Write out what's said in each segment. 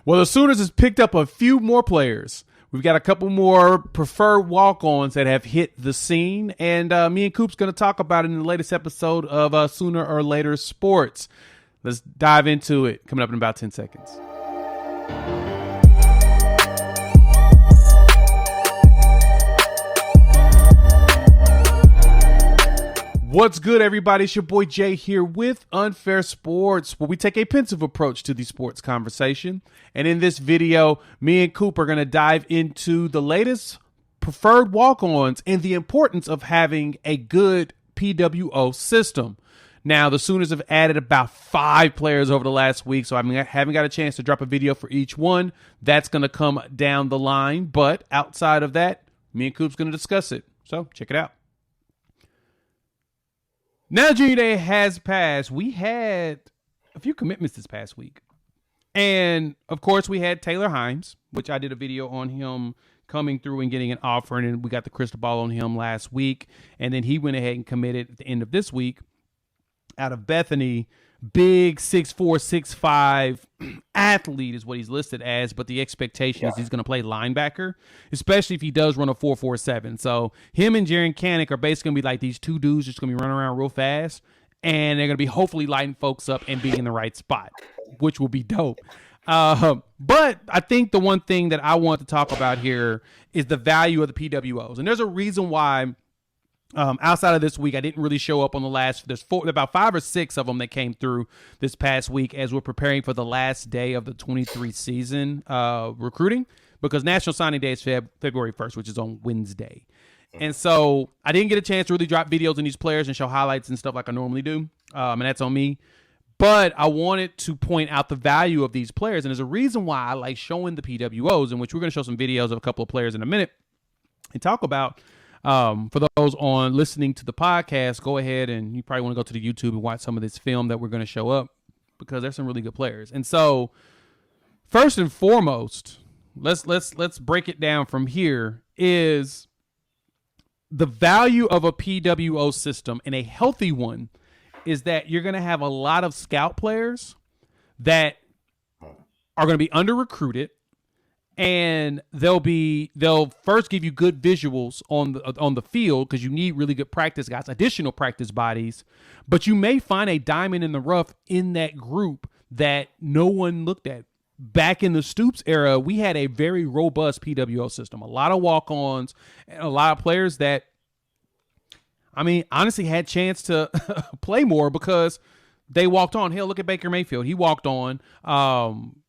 Well, the Sooners has picked up a few more players. We've got a couple more preferred walk-ons that have hit the scene, and me and Coop's going to talk about it in the latest episode of Sooner or Later Sports. Let's dive into it. Coming up in about 10 seconds. What's good, everybody? It's your boy Jay here with Unfair Sports, where we take a pensive approach to the sports conversation. And in this video, me and Coop are going to dive into the latest preferred walk-ons and the importance of having a good PWO system. Now, the Sooners have added about 5 players over the last week, so I haven't got a chance to drop a video for each one. That's going to come down the line. But outside of that, me and Coop's going to discuss it. So check it out. Now Junior Day has passed. We had a few commitments this past week. And, of course, we had Taylor Himes, which I did a video on him coming through and getting an offer. And then we got the crystal ball on him last week. And then he went ahead and committed at the end of this week out of Bethany. Big 6'4", 6'5" athlete is what he's listed as, but the expectation is he's going to play linebacker, especially if he does run a 4.47. So him and Jaron Canick are basically going to be like these two dudes just going to be running around real fast, and they're going to be hopefully lighting folks up and being in the right spot, which will be dope. But I think the one thing that I want to talk about here is the value of the PWOs, and there's a reason why. Outside of this week, I didn't really show up on the last. There's about 5 or 6 of them that came through this past week as we're preparing for the last day of the 23 season recruiting, because National Signing Day is February 1st, which is on Wednesday. And so I didn't get a chance to really drop videos on these players and show highlights and stuff like I normally do. And that's on me. But I wanted to point out the value of these players. And there's a reason why I like showing the PWOs, in which we're going to show some videos of a couple of players in a minute and talk about. For those on listening to the podcast, go ahead and you probably want to go to the YouTube and watch some of this film that we're going to show up, because there's some really good players. And so first and foremost, let's break it down from here. Is the value of a PWO system, and a healthy one, is that you're going to have a lot of scout players that are going to be under recruited. And they'll first give you good visuals on the field, because you need really good practice guys, additional practice bodies. But you may find a diamond in the rough in that group that no one looked at. Back in the Stoops era, we had a very robust PWO system, a lot of walk-ons, and a lot of players that, I mean, honestly had chance to play more because they walked on. Hell, look at Baker Mayfield. He walked on.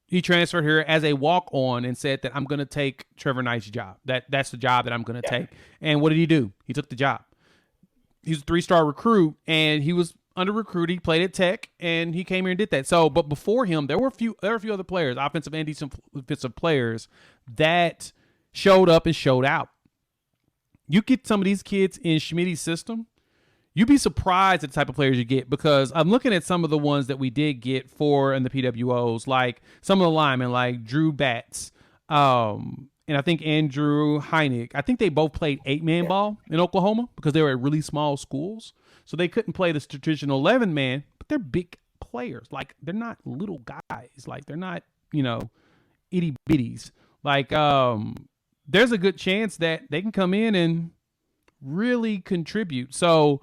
He transferred here as a walk-on and said that I'm going to take Trevor Knight's job. That's the job that I'm going to take. And what did he do? He took the job. He's a 3-star recruit, and he was under recruited. He played at Tech, and he came here and did that. So, but before him, there were a few other players, offensive and defensive players, that showed up and showed out. You get some of these kids in Schmidt's system, you'd be surprised at the type of players you get, because I'm looking at some of the ones that we did get in the PWOs, like some of the linemen, like Drew Batts, and I think Andrew Heineck. I think they both played 8-man ball in Oklahoma because they were at really small schools. So they couldn't play the traditional 11-man, but they're big players. Like, they're not little guys. Like, they're not, itty bitties. Like, there's a good chance that they can come in and really contribute. So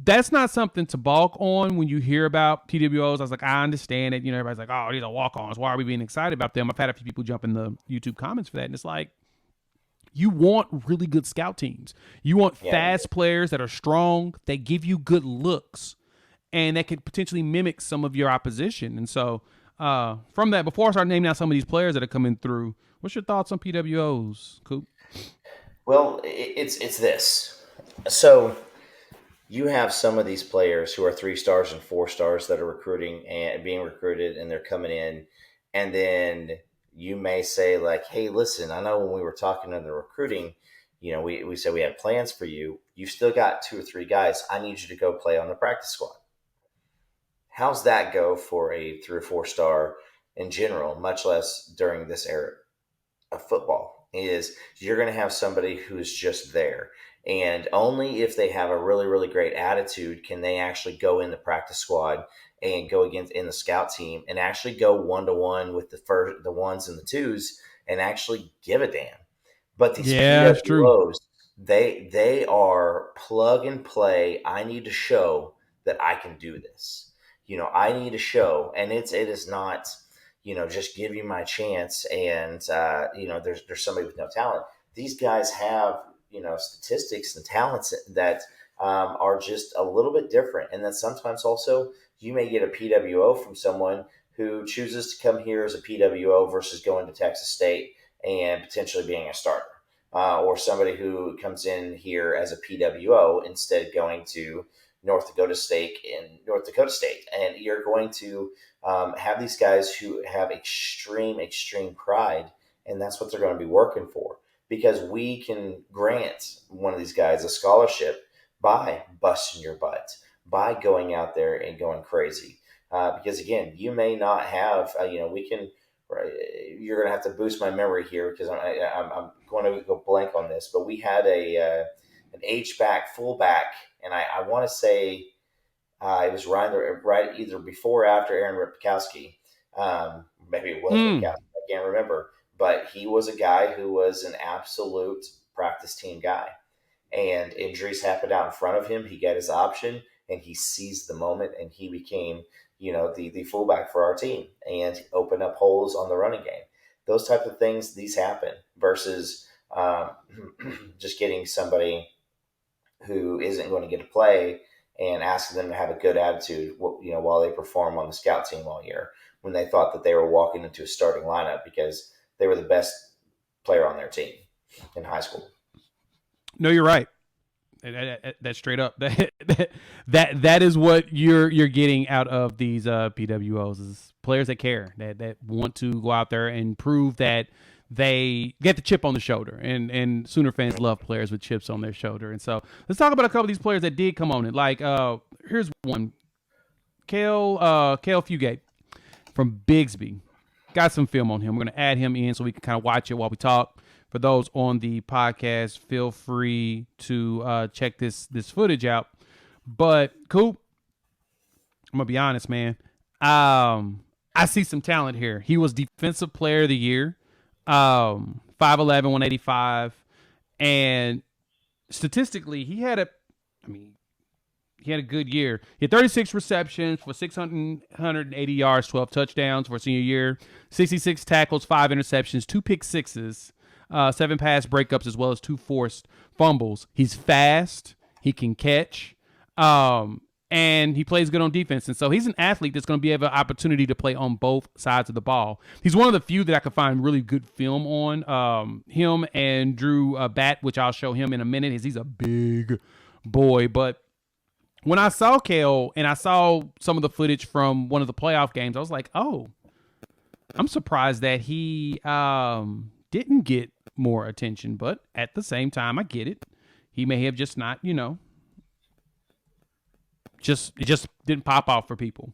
that's not something to balk on when you hear about PWOs. I was like, I understand it. Everybody's like, oh, these are walk-ons. Why are we being excited about them? I've had a few people jump in the YouTube comments for that. And it's like, you want really good scout teams. You want fast players that are strong, that give you good looks, and that could potentially mimic some of your opposition. And so from that, before I start naming out some of these players that are coming through, what's your thoughts on PWOs, Coop? Well, it's this. So you have some of these players who are 3 stars and 4 stars that are recruiting and being recruited, and they're coming in. And then you may say, like, hey, listen, I know when we were talking in the recruiting, we said we had plans for you. You've still got 2 or 3 guys. I need you to go play on the practice squad. How's that go for a 3 or 4 star in general, much less during this era of football? Is you're going to have somebody who's just there. And only if they have a really, really great attitude can they actually go in the practice squad and go against in the scout team and actually go 1-to-1 with the ones and the twos and actually give a damn. But these Yeah, it's true. PWOs, they are plug and play. I need to show that I can do this. I need to show, and it is not, just give you my chance, and there's somebody with no talent. These guys have statistics and talents that are just a little bit different, and then sometimes also you may get a PWO from someone who chooses to come here as a PWO versus going to Texas State and potentially being a starter, or somebody who comes in here as a PWO instead of going to North Dakota State, and you're going to have these guys who have extreme pride, and that's what they're going to be working for. Because we can grant one of these guys a scholarship by busting your butt, by going out there and going crazy. Because again, you may not have, we can. You're going to have to boost my memory here because I'm going to go blank on this. But we had an H back fullback, and I want to say it was right either before or after Aaron Ripkowski. Maybe it was Ripkowski. I can't remember. But he was a guy who was an absolute practice team guy. And injuries happened out in front of him. He got his option, and he seized the moment, and he became, the fullback for our team and opened up holes on the running game. Those type of things, these happen versus just getting somebody who isn't going to get to play and asking them to have a good attitude, while they perform on the scout team all year when they thought that they were walking into a starting lineup because they were the best player on their team in high school. No, you're right. That's straight up. That is what you're getting out of these PWOs is players that care, that want to go out there and prove that they get the chip on the shoulder, and Sooner fans love players with chips on their shoulder. And so let's talk about a couple of these players that did come on it. Like here's one, Kale Fugate from Bigsby. Got some film on him. We're gonna add him in so we can kind of watch it while we talk. For those on the podcast, feel free to check this footage out. But Coop, I'm gonna be honest, man. I see some talent here. He was Defensive Player of the Year, 5'11", 185, and statistically, he had a good year. He had 36 receptions for 680 yards, 12 touchdowns for senior year, 66 tackles, 5 interceptions, 2 pick sixes, 7 pass breakups, as well as 2 forced fumbles. He's fast. He can catch. And he plays good on defense. And so he's an athlete that's going to be able an opportunity to play on both sides of the ball. He's one of the few that I could find really good film on. Him and Drew Batt, which I'll show him in a minute. He's a big boy. But when I saw Kale and I saw some of the footage from one of the playoff games, I was like, oh, I'm surprised that he didn't get more attention. But at the same time, I get it. He may have just not, it just didn't pop off for people.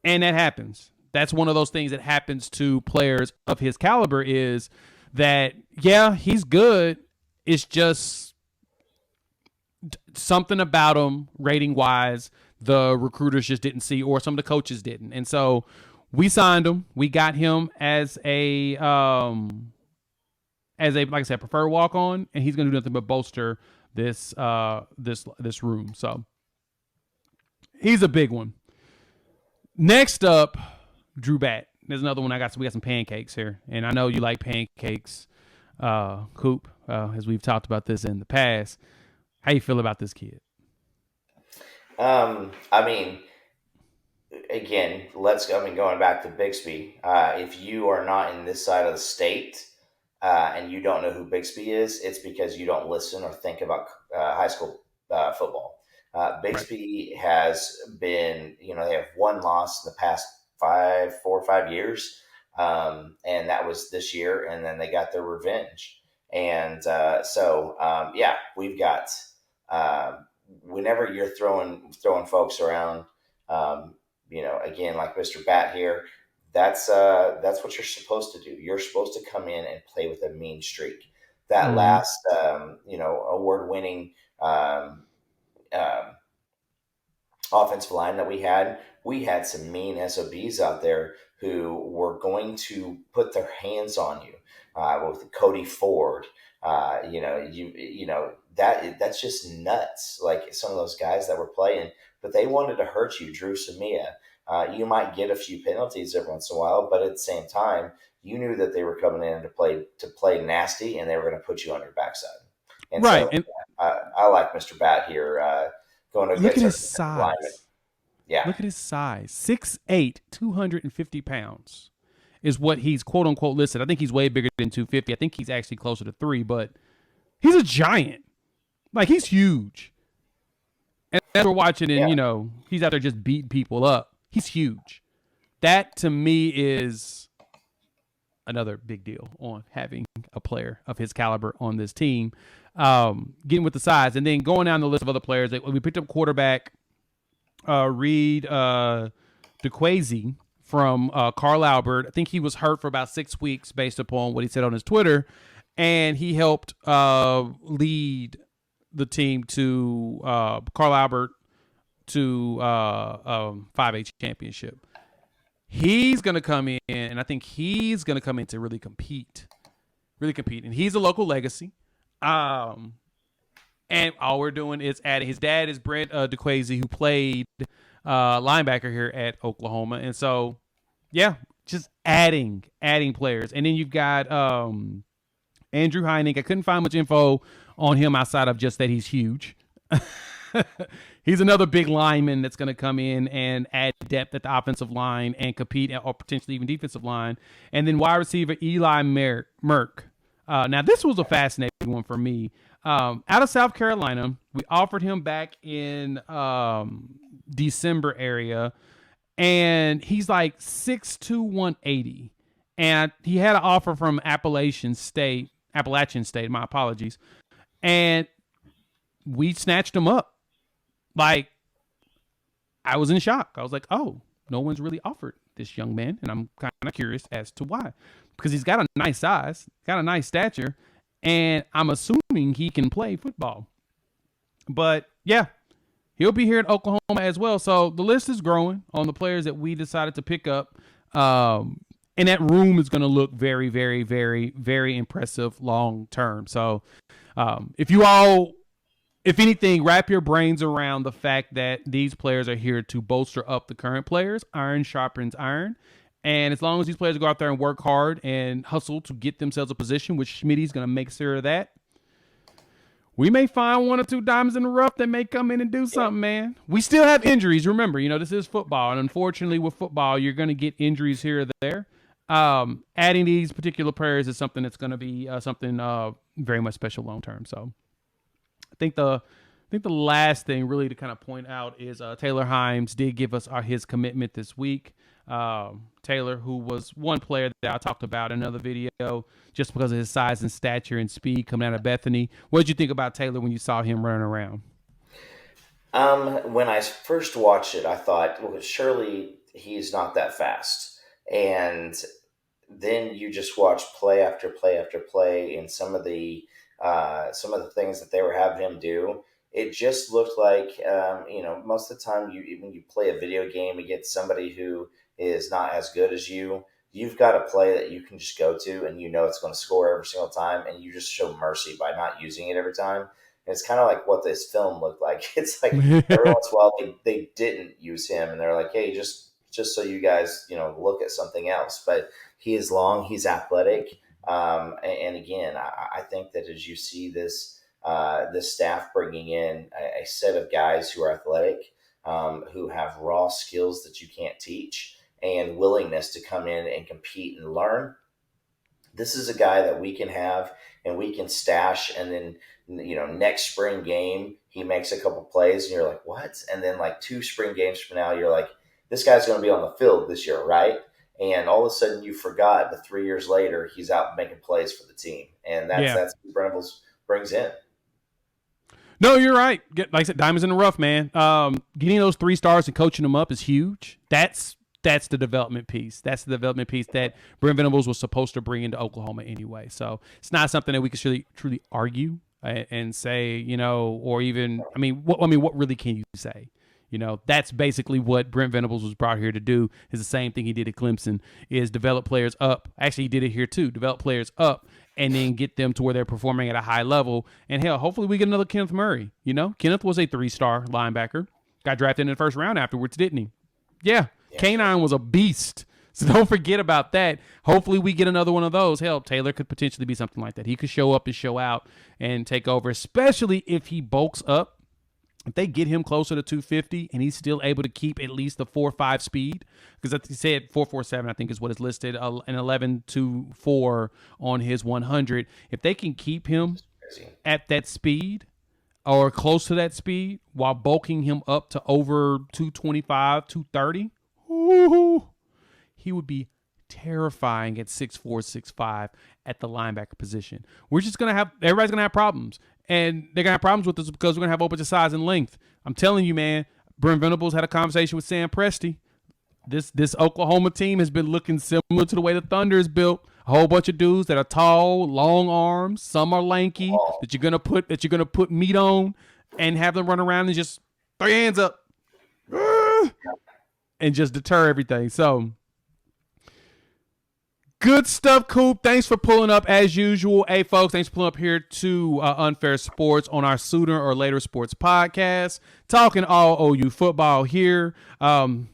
And that happens. That's one of those things that happens to players of his caliber is that, yeah, he's good. It's just something about him rating-wise the recruiters just didn't see, or some of the coaches didn't. And so we signed him. We got him as a like I said, preferred walk-on, and he's going to do nothing but bolster this room. So he's a big one. Next up, Drew Batt. There's another one. We got some pancakes here, and I know you like pancakes, Coop, as we've talked about this in the past. How you feel about this kid? Again, going back to Bixby. If you are not in this side of the state and you don't know who Bixby is, it's because you don't listen or think about high school football. Bixby has been, they have one loss in the past 4 or 5 years, and that was this year, and then they got their revenge. And we've got whenever you're throwing folks around, again, like Mr. Bat here, that's what you're supposed to do. You're supposed to come in and play with a mean streak. That last, award-winning offensive line that we had we had some mean SOBs out there who were going to put their hands on you. With Cody Ford, that's just nuts. Like some of those guys that were playing, but they wanted to hurt you. Drew Samia, you might get a few penalties every once in a while, but at the same time, you knew that they were coming in to play nasty, and they were going to put you on your backside. And Right. so And I like Mr. Bat here going to look get at his size. Yeah. Look at his size. 6'8", 250 pounds is what he's quote unquote listed. I think he's way bigger than 250. I think he's actually closer to 3, but he's a giant. Like, he's huge. And as we're watching, and he's out there just beating people up. He's huge. That to me is another big deal on having a player of his caliber on this team. Getting with the size, and then going down the list of other players. We picked up quarterback Reed DeQuazy from Carl Albert. I think he was hurt for about 6 weeks based upon what he said on his Twitter, and he helped lead the team to Carl Albert to 5A championship. He's going to come in, and I think he's going to come in to really compete. And he's a local legacy. And all we're doing is adding. His dad is Brent DeQuazy, who played linebacker here at Oklahoma. And so, yeah, just adding players. And then you've got Andrew Heining. I couldn't find much info on him outside of just that he's huge. He's another big lineman that's going to come in and add depth at the offensive line and compete, or potentially even defensive line. And then wide receiver Eli Merck. Now, this was a fascinating one for me. Out of South Carolina, we offered him back in December area, and he's like 6'2", 180. And he had an offer from Appalachian State, my apologies. And we snatched him up. Like, I was in shock. I was like, oh, no one's really offered this young man. And I'm kind of curious as to why. Because he's got a nice size, got a nice stature, and I'm assuming he can play football. But, yeah, he'll be here at Oklahoma as well. So the list is growing on the players that we decided to pick up. And that room is going to look very, very, very, very impressive long term. So if anything, wrap your brains around the fact that these players are here to bolster up the current players. Iron sharpens iron. And as long as these players go out there and work hard and hustle to get themselves a position, which Schmitty's going to make sure of that, we may find one or two diamonds in the rough that may come in and do something, man. We still have injuries. Remember, this is football. And unfortunately, with football, you're going to get injuries here or there. Adding these particular players is something that's going to be something very much special long term. So I think the last thing really to kind of point out is Taylor Himes did give us his commitment this week. Taylor, who was one player that I talked about in another video just because of his size and stature and speed coming out of Bethany. What did you think about Taylor when you saw him running around? When I first watched it, I thought, well, surely he's not that fast. And then you just watch play after play after play, and some of the things that they were having him do. It just looked like, most of the time when you play a video game against somebody who is not as good as you, you've got a play that you can just go to and it's going to score every single time, and you just show mercy by not using it every time. And it's kind of like what this film looked like. It's like every once in a while they didn't use him, and they're like, hey, just so you guys, look at something else. But he is long, he's athletic. And again, I think that as you see this staff bringing in a set of guys who are athletic, who have raw skills that you can't teach, and willingness to come in and compete and learn, this is a guy that we can have and we can stash. And then, next spring game, he makes a couple plays and you're like, what? And then like 2 spring games from now, you're like, this guy's going to be on the field this year, right? And all of a sudden you forgot that 3 years later, he's out making plays for the team. And that's what Brent Venables brings in. No, you're right. Like I said, diamonds in the rough, man. Getting those 3 stars and coaching them up is huge. That's the development piece. That's the development piece that Brent Venables was supposed to bring into Oklahoma anyway. So it's not something that we can truly argue and say, or even, what really can you say? You know, that's basically what Brent Venables was brought here to do. Is the same thing he did at Clemson, is develop players up. Actually, he did it here too. Develop players up and then get them to where they're performing at a high level. And hell, hopefully we get another Kenneth Murray. You know, Kenneth was a 3-star linebacker. Got drafted in the first round afterwards, didn't he? Yeah. K9 was a beast. So don't forget about that. Hopefully we get another one of those. Hell, Taylor could potentially be something like that. He could show up and show out and take over, especially if he bulks up. If they get him closer to 250 and he's still able to keep at least the 4.5 speed, because he said 4.47, I think is what is listed, an 11.24 on his 100. If they can keep him at that speed or close to that speed while bulking him up to over 225, 230, he would be terrifying at 6'4", 6'5" at the linebacker position. Everybody's going to have problems. And they're going to have problems with us because we're going to have a bunch of size and length. I'm telling you, man, Brent Venables had a conversation with Sam Presti. This Oklahoma team has been looking similar to the way the Thunder is built. A whole bunch of dudes that are tall, long arms. Some are lanky that you're gonna put meat on and have them run around and just throw your hands up and just deter everything. So good stuff, Coop. Thanks for pulling up as usual. Hey, folks, thanks for pulling up here to Unfair Sports on our Sooner or Later Sports podcast. Talking all OU football here. Of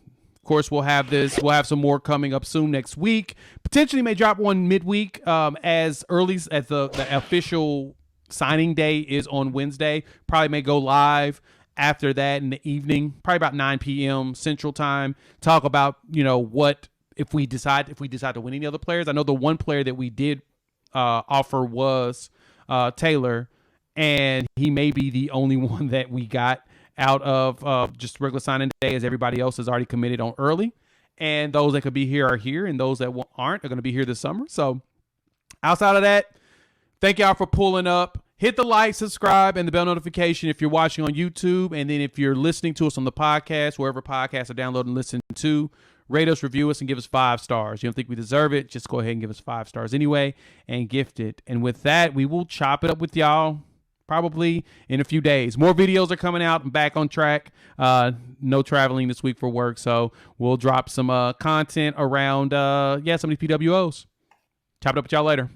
course, we'll have some more coming up soon next week. Potentially may drop one midweek as early as the official signing day is on Wednesday. Probably may go live after that in the evening, probably about 9 p.m. Central Time. Talk about, what if we decide to win any other players. I know the one player that we did offer was Taylor, and he may be the only one that we got out of just regular signing day, as everybody else is already committed on early. And those that could be here are here, and those that aren't are going to be here this summer. So outside of that, thank y'all for pulling up. Hit the like, subscribe, and the bell notification if you're watching on YouTube. And then if you're listening to us on the podcast, wherever podcasts are downloaded and listened to, rate us, review us, and give us 5 stars. You don't think we deserve it? Just go ahead and give us 5 stars anyway and gift it. And with that, we will chop it up with y'all probably in a few days. More videos are coming out. I'm back on track. No traveling this week for work, so we'll drop some content around some of these PWOs. Chop it up with y'all later.